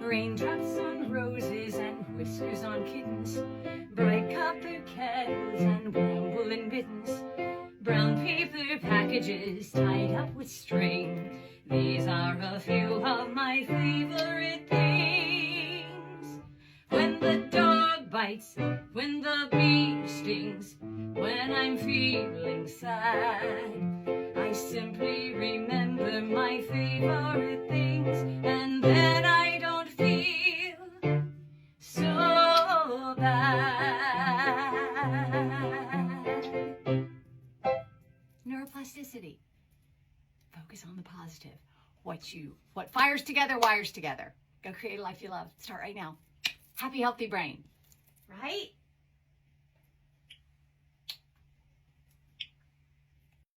Raindrops on roses and whiskers on kittens, bright copper kettles and bramble-in mittens, brown paper packages tied up with string. These are a few of my favorite things. When the dog bites, when the bee stings, when I'm feeling sad, I simply remember my favorite things, and then I don't feel so bad. Neuroplasticity. Focus on the positive. What fires together, wires together. Go create a life you love. Start right now. Happy, healthy brain. Right?